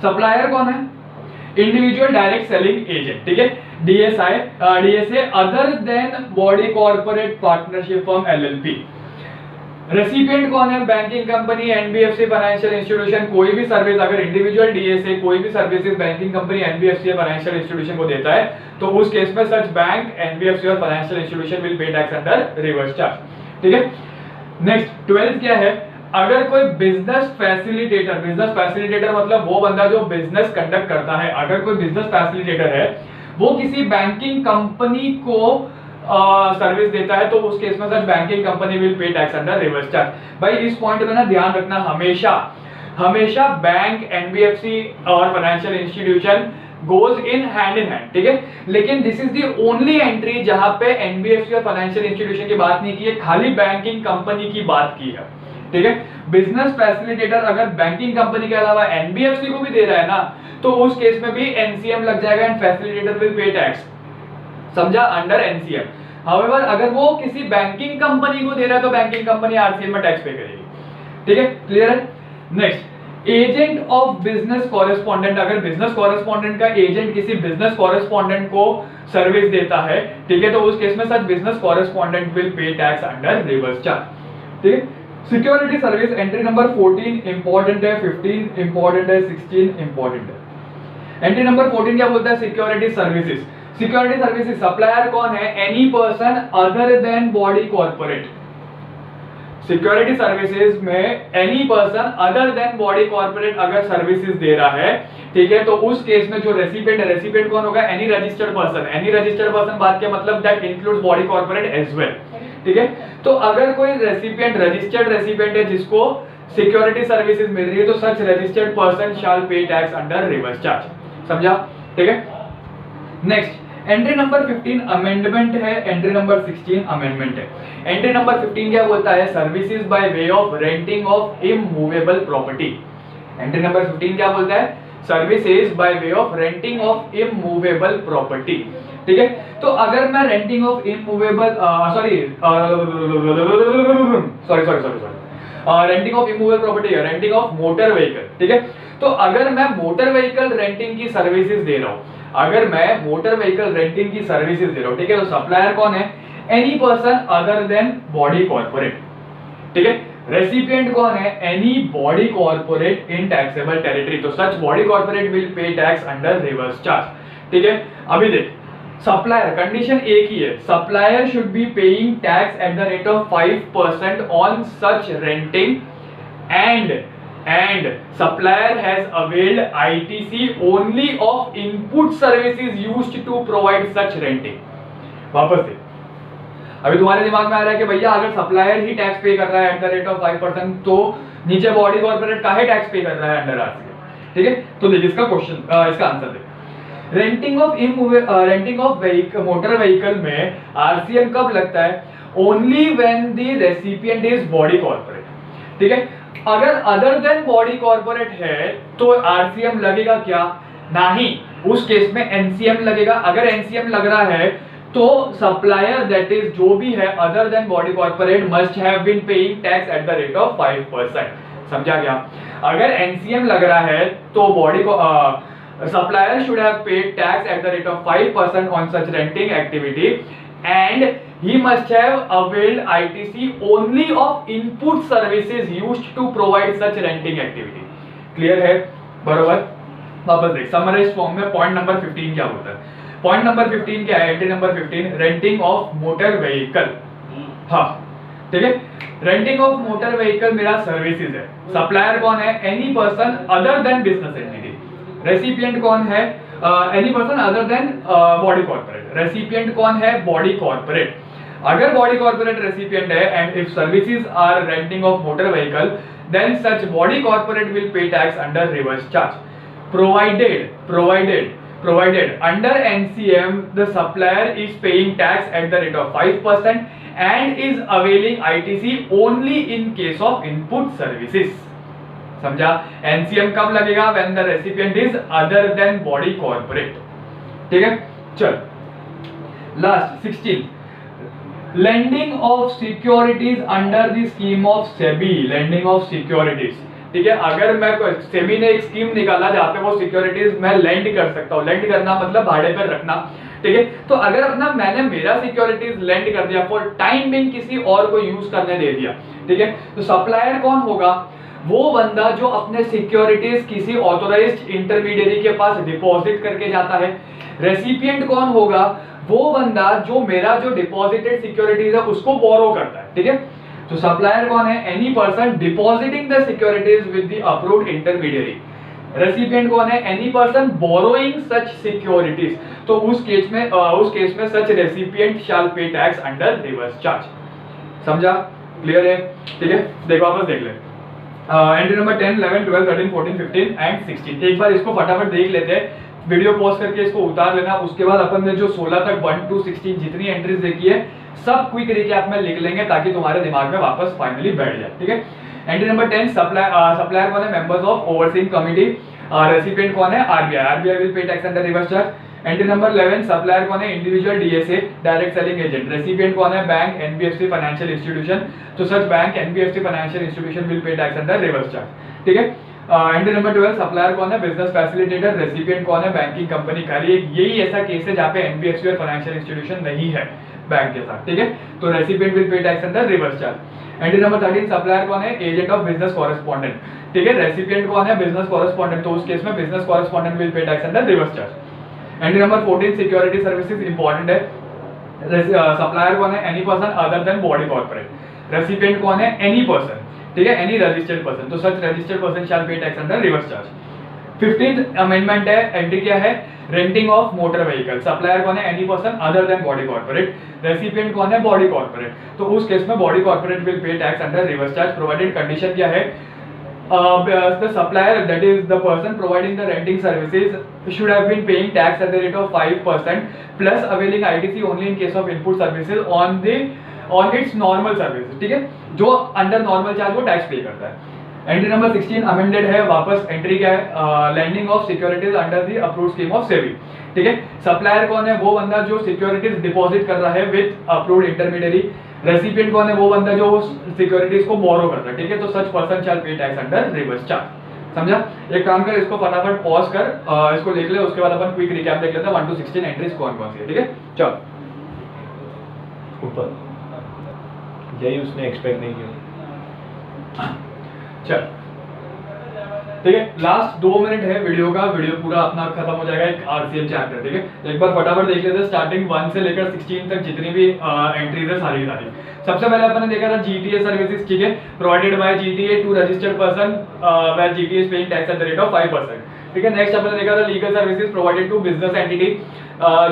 सप्लायर कौन है? इंडिविजुअल डायरेक्ट सेलिंग एजेंट, ठीक है। DSA other than body corporate partnership firm LLP. Recipient कौन है? Banking company, NBFC, financial institution. कोई भी सर्विस अगर इंडिविजुअल डीएसए कोई भी सर्विसेज बैंकिंग कंपनी, एनबीएफसी या फाइनेंशियल इंस्टीट्यूशन को देता है, तो उस केस में सच बैंक, एनबीएफसी और financial institution will pay tax under reverse charge, ठीक है। नेक्स्ट 12th क्या है? अगर कोई बिजनेस फैसिलिटेटर, बिजनेस फैसिलिटेटर मतलब वो बंदा जो बिजनेस कंडक्ट करता है, अगर कोई बिजनेस फैसिलिटेटर है, वो किसी बैंकिंग कंपनी को सर्विस देता है, तो उस केस में such banking company will pay tax under reverse charge. भाई इस पॉइंट पे ना ध्यान रखना, हमेशा हमेशा बैंक, एनबीएफसी और financial institution goes in hand, ठीक है। लेकिन this is the only entry जहां पे एनबीएफसी और फाइनेंशियल इंस्टीट्यूशन की बात नहीं की है, खाली बैंकिंग कंपनी की बात की है, ठीक है। बिजनेस फैसिलिटेटर अगर बैंकिंग कंपनी के अलावा एनबीएफसी को भी दे रहा है ना, तो उस केस में भी एनसीएम लग जाएगा and facilitator will pay tax, समझा, अंडर एनसीएम। हाउएवर अगर वो किसी बैंकिंग कंपनी को दे रहा है, तो बैंकिंग कंपनी आरसीएम में टैक्स पे करेगी, ठीक है। क्लियर है? Next, agent of business correspondent. अगर बिजनेस कॉरेस्पॉन्डेंट का एजेंट किसी बिजनेस कॉरेस्पॉन्डेंट को सर्विस देता है, ठीक है, तो उस केस में such business correspondent will pay tax under reverse charge, ठीक है। Security service entry number 14 important है, 15 इंपॉर्टेंट है, 16 इंपॉर्टेंट है। एंट्री नंबर 14 क्या बोलता है? Security services. Security services supplier कौन है? Any person other than body corporate. Security services में any person other than body corporate अगर सर्विसेज दे रहा है, ठीक है, तो उस केस में जो रेसिपिएंट है, रेसिपिएंट कौन होगा? Any registered person. Any registered person बात के मतलब that includes body corporate as well, ठीक है। तो अगर कोई रेसिपिएंट रजिस्टर्ड रेसिपिएंट है जिसको सिक्योरिटी सर्विसेज मिल रही है तो सच रजिस्टर्ड पर्सन शैल पे टैक्स अंडर रिवर्स चार्ज। समझा? ठीक है। नेक्स्ट एंट्री नंबर 15 अमेंडमेंट है, एंट्री नंबर 16 अमेंडमेंट है। एंट्री नंबर 15 क्या बोलता है? Services by way of renting of immovable property. Entry number 15 क्या बोलता है? Services by way of renting of immovable property. ठीक है, तो अगर मैं renting of immovable renting of immovable property है, रेंटिंग ऑफ मोटर व्हीकल। ठीक है, तो अगर मैं मोटर व्हीकल रेंटिंग की सर्विसेज दे रहा हूं, अगर मैं मोटर व्हीकल रेंटिंग की सर्विसेज दे रहा हूं, ठीक है, तो सप्लायर कौन है? Any person other than body corporate. ठीक है, रेसिपिएंट कौन है? Any body corporate in taxable territory, तो such body corporate will pay tax under reverse charge. ठीक है, अभी देख सप्लायर कंडीशन एक ही है, supplier should be paying tax at the rate of 5% on such renting and supplier has availed ITC only of input services used to provide such renting। वापस दे, अभी तुम्हारे दिमाग में आ रहा है कि भैया अगर सप्लायर ही टैक्स पे कर रहा है एट द रेट ऑफ 5%, तो नीचे बॉडी कॉर्पोरेट काहे टैक्स पे कर रहा है अंडर आरसीएम? ठीक है, तो देख इसका क्वेश्चन, इसका आंसर देख। रेंटिंग ऑफ मोटर व्हीकल में आरसीएम कब लगता है? Only when the recipient is body corporate. ठीक है, अगर अदर देन बॉडी कॉर्पोरेट है तो आरसीएम लगेगा क्या? नहीं, उस केस में एनसीएम लगेगा। अगर एनसीएम लग रहा है तो सप्लायर दैट इज जो भी है other than body corporate must have been paying tax at the rate of 5%। समझा क्या? अगर एनसीएम लग रहा है तो बॉडी को supplier should have paid tax at the rate of 5% on such renting activity and he must have availed ITC only of input services used to provide such renting activity। Clear है? बरोबर। वापस देख summarise form में point number 15 क्या होता है? Point number 15 क्या है? Entry number 15 renting of motor vehicle. हाँ, ठीक है, रेंटिंग ऑफ मोटर व्हीकल मेरा सर्विसेज है। सप्लायर कौन है? Any person other than business entity. Recipient कौन है? Any person other than body corporate. Recipient कौन है? Body corporate. अगर बॉडी कॉर्पोरेट रेसिपिएंट है and if services are renting of motor vehicle then such body corporate will pay tax under reverse charge provided under NCM the supplier is paying tax at the rate of 5% and is availing ITC only in case of input services। समझा? NCM कब लगेगा? When the recipient is other than body corporate. ठीक है, चल last 16 lending of securities under the scheme of SEBI. Lending of securities, ठीक है, अगर मैं सेबी ने एक स्कीम निकाला जहां पे वो सिक्योरिटीज मैं लेंड कर सकता हूं। लेंड करना मतलब भाड़े पर रखना। ठीक है, तो अगर अपना मैंने मेरा सिक्योरिटीज लेंड कर दिया फॉर टाइम बिंग, किसी और को यूज करने दे दिया, ठीक है, तो सप्लायर कौन होगा? वो बंदा जो अपने सिक्योरिटीज किसी ऑथोराइज्ड इंटरमीडियरी के पास डिपॉजिट करके जाता है। रेसिपिएंट कौन होगा? वो बंदा जो मेरा जो डिपॉजिटेड सिक्योरिटीज है उसको बोरो करता है। ठीक है, तो सप्लायर कौन है? Any person depositing the securities with the approved intermediary. Recipient कौन है? एनी पर्सन बोरोइंग सच सिक्योरिटीज। तो उस केस में सच रेसिपिएंट शैल पे टैक्स अंडर रिवर्स चार्ज। समझा? क्लियर है? ठीक है, देखो वापस देख ले। Entry number 10, 11, 12, 13, 14, 15 and 16। एक बार इसको फटाफट देख लेते हैं, वीडियो पॉज करके इसको उतार लेना। उसके बाद अपन ने जो 16 तक 1 to 16 जितनी एंट्रीज देखी है सब क्विक रिकैप में लिख लेंगे ताकि तुम्हारे दिमाग में वापस फाइनली बैठ जाए। ठीक है, एंट्री नंबर 10 सप्लायर कौन है? Members of overseeing committee. Recipient कौन है? RBI will pay tax under reverse charge. Entry number 11 supplier कौन है? Individual DSA direct selling agent. Recipient कौन है? Bank, NBFC, financial institution. तो such bank, NBFC, financial institution will pay tax under reverse charge. ठीक है, entry number 12 supplier कौन है? Business facilitator. Recipient कौन है? Banking company. खाली यही ऐसा केस है जहाँ पे एनबीएफसी और फाइनेंशियल इंस्टीट्यूशन नहीं है बैंक के साथ। ठीक है, तो recipient will pay tax under reverse charge. Entry number 13 supplier कौन है? Agent of business correspondent. ठीक है, रेसिपिएंट कौन है? Business correspondent. तो उस केस में business correspondent will pay tax under reverse charge. Entry number 14 security services important है। सप्लायर कौन है? Any person other than body corporate. Recipient कौन है? Any person. ठीक है, एनी रजिस्टर्ड पर्सन। तो सच रजिस्टर्ड पर्सन शैल पे tax under reverse charge. 15th amendment है। एंट्री क्या है? Renting of motor vehicle. Supplier कौन है? Any person other than body corporate. Recipient कौन है? Body corporate. तो उस केस में body corporate will pay tax under reverse charge provided condition क्या है? the supplier, that is the person providing the renting services, should have been paying tax at the rate of 5% plus availing ITC only in case of input services on its normal services, ठीक है, जो under normal charge वो tax पे करता है। Entry number 16 amended है, वापस entry क्या है, lending of securities under the approved scheme of SEBI, ठीक है। सप्लायर कौन है, वो बंदा जो सिक्योरिटीज डिपॉजिट कर रहा है विद अप्रूव्ड इंटरमीडियरी। रेसिपिएंट कौन है, वो बंदा जो सिक्योरिटीज को बोरो करता है, ठीक है। तो सच पर्सन शैल पे टैक्स अंडर रिवर्स चार्ज, समझा। एक काम कर, इसको फटाफट पॉज कर, इसको लिख ले, उसके बाद अपन क्विक रिकैप देख लेते हैं 1 to 16 एंट्रीज कौन कौन सी है, ठीक है। चल ऊपर, यही उसने एक्सपेक्ट नहीं किया। चल ठीक है, लास्ट 2 मिनट है वीडियो का, वीडियो पूरा अपना खत्म हो जाएगा एक आरसीएम चैप्टर, ठीक है। एक बार फटाफट देख लेते हैं स्टार्टिंग 1 से लेकर 16 तक जितनी भी एंट्रीज है सारी सारी। सबसे पहले अपन ने देखा था जीटीए सर्विसेज, ठीक है, provided by GTA to registered person where GTA is paying tax at the rate of 5%, ठीक है। नेक्स्ट अपन ने देखा था legal services provided to business entity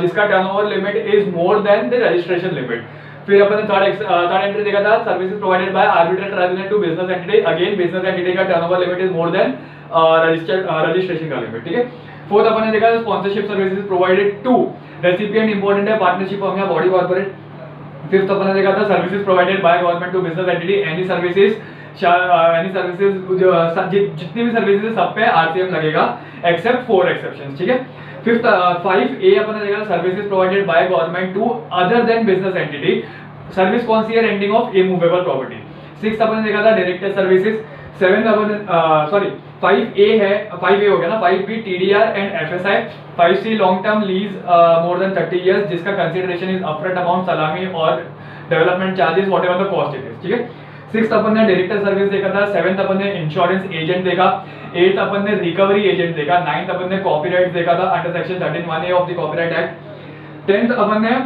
जिसका turnover limit is more than the registration limit. फिर अपन ने थर्ड एंट्री देखा था services provided by arbitral tribunal to business entity, again business entity का turnover limit is more than registration का limit, ठीक है। फोर्थ अपन ने देखा था sponsorship services provided to recipient, important है, पार्टनरशिप फर्म या बॉडी कॉर्पोरेट। फिफ्थ अपन ने देखा था services provided by government to business entity, any services जितनी भी सर्विसेज सब पे आरसीएम लगेगा एक्सेप्ट 4 एक्सेप्शंस, ठीक है। फिफ्थ 5A अपन ने देखा services provided by government to other than business entity, service कौन सी है, renting of immovable property. Sixth अपन ने देखा था डायरेक्टर सर्विसेज। 7th अपन 5A है, 5A हो गया ना, 5B TDR and FSI, 5C long term lease more than 30 years जिसका कंसीडरेशन इज अपफ्रंट अमाउंट सलामी और development charges whatever the cost it is, ठीक है। 6th अपन ने डायरेक्टर सर्विस देखा था। 7th अपन ने इंश्योरेंस एजेंट देखा। 8th अपन ने रिकवरी एजेंट देखा। 9th अपन ने कॉपीराइट देखा था under section 13(1)A of the copyright act. 10th अपन ने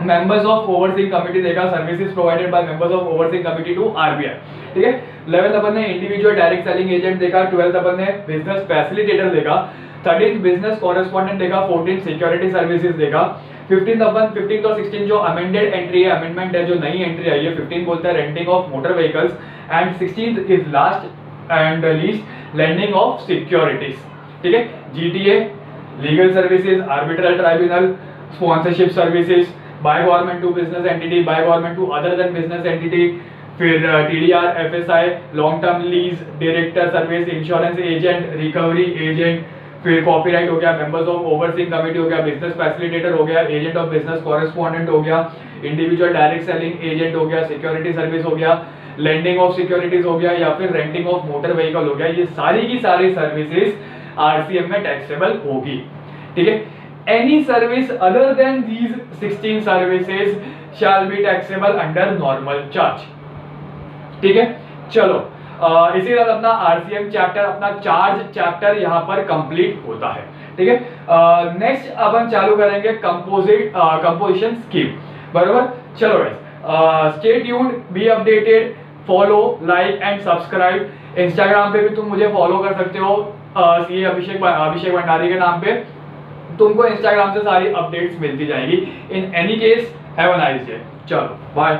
मेंबर्स ऑफ ओवरसीइंग कमिटी देखा, services provided by members of overseeing committee to RBI, ठीक है। 11th अपन ने इंडिविजुअल डायरेक्ट सेलिंग एजेंट देखा। 12th अपन ने बिजनेस फैसिलिटेटर देखा। 13th बिजनेस कॉरेस्पॉन्डेंट देखा। 14th सिक्योरिटी सर्विसेज देखा। 15th और 16 जो अमेंडेड एंट्री है, अमेंडमेंट है, जो नई एंट्री आई है, 15 बोलता है renting of motor vehicles and 16th is last and least lending of securities, ठीक है। GTA, legal services, arbitral tribunal, sponsorship services, by government to business entity, by government to other than business entity, फिर TDR, FSI, long term lease, director service, insurance agent, recovery agent, फिर copyright हो गया, members of overseeing committee हो गया, business facilitator हो गया, agent of business correspondent हो गया, इंडिविजुअल डायरेक्ट सेलिंग एजेंट हो गया, सिक्योरिटी सर्विस हो गया, लैंडिंग ऑफ सिक्योरिटीज हो गया, या फिर रेंटिंग ऑफ मोटर व्हीकल हो गया। ये सारी की सारी सर्विसेज आरसीएम में टैक्सेबल होगी, ठीक है। Any service other than these 16 services shall be taxable under normal charge, ठीक है। चलो इसी के साथ अपना आरसीएम चैप्टर, अपना चार्ज चैप्टर यहाँ पर कंप्लीट होता है, ठीक है। नेक्स्ट अपन चालू करेंगे कंपोजिशन स्कीम, बरोबर। चलो guys, stay tuned, be updated, follow, like and subscribe. Instagram पे भी तुम मुझे फॉलो कर सकते हो, सीए अभिषेक भंडारी के नाम पे। तुमको इंस्टाग्राम से सारी अपडेट्स मिलती जाएगी। In any case have a nice day. चलो बाय।